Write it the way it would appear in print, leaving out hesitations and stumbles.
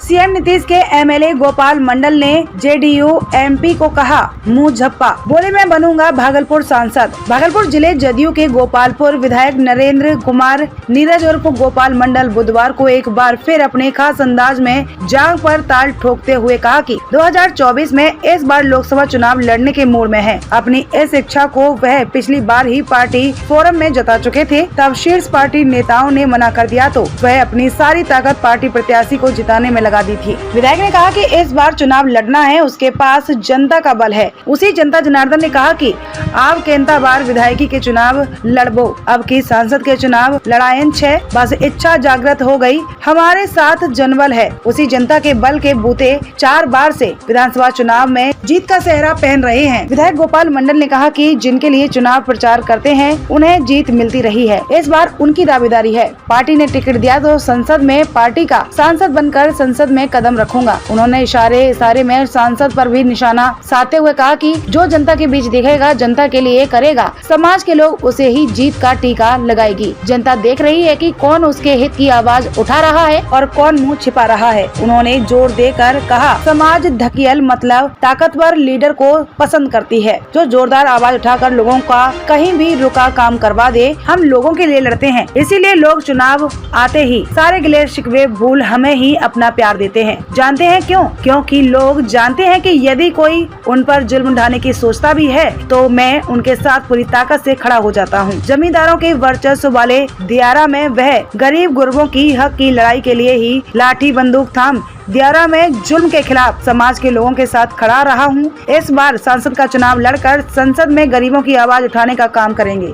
CM Nitish के MLA Gopal मंडल ने JDU MP को कहा मुंह झप्पा, बोले मैं बनूंगा भागलपुर सांसद। भागलपुर जिले जदयू के गोपालपुर विधायक नरेंद्र कुमार नीरज उर्फ गोपाल मंडल बुधवार को एक बार फिर अपने खास अंदाज में जांग पर ताल ठोकते हुए कहा कि 2024 में इस बार लोकसभा चुनाव लड़ने के मूड में है। अपनी इस इच्छा को वह पिछली बार ही पार्टी फोरम में जता चुके थे, तब शीर्ष पार्टी नेताओं ने मना कर दिया तो वह अपनी सारी ताकत पार्टी प्रत्याशी को जिताने में लगा दी थी। विधायक ने कहा कि इस बार चुनाव लड़ना है, उसके पास जनता का बल है। उसी जनता जनार्दन ने कहा कि आप केंता बार विधायकी के चुनाव लड़बो, अब की सांसद के चुनाव लड़ायन छे, बस इच्छा जागृत हो गई, हमारे साथ जनबल है। उसी जनता के बल के बूते 4 बार से विधानसभा चुनाव में जीत का सेहरा पहन रहे हैं। विधायक गोपाल मंडल ने कहा कि जिनके लिए चुनाव प्रचार करते हैं उन्हें जीत मिलती रही है, इस बार उनकी दावेदारी है। पार्टी ने टिकट दिया तो संसद में पार्टी का सांसद बनकर संसद में कदम रखूंगा। उन्होंने इशारे में सांसद पर भी निशाना साधते हुए कहा कि जो जनता के बीच दिखेगा, जनता के लिए करेगा, समाज के लोग उसे ही जीत का टीका लगाएगी। जनता देख रही है कि कौन उसके हित की आवाज उठा रहा है और कौन मुंह छिपा रहा है। उन्होंने जोर देकर कहा, समाज धकियल मतलब ताकतवर लीडर को पसंद करती है, जो जोरदार आवाज उठाकर लोगों का कहीं भी रुका काम करवा दे। हम लोगों के लिए लड़ते हैं, इसीलिए लोग चुनाव आते ही सारे गिले शिकवे भूल हमें ही अपना प्यार देते हैं। जानते हैं क्यों? क्योंकि लोग जानते हैं कि यदि कोई उन पर जुल्म ढाने की सोचता भी है तो मैं उनके साथ पूरी ताकत से खड़ा हो जाता हूँ। जमींदारों के वर्चस्व वाले दियारा में वह गरीब गुरबों की हक की लड़ाई के लिए ही लाठी बंदूक थाम दियारा में जुल्म के खिलाफ समाज के लोगों के साथ खड़ा रहा हूँ। इस बार सांसद का चुनाव लड़कर संसद में गरीबों की आवाज उठाने का काम करेंगे।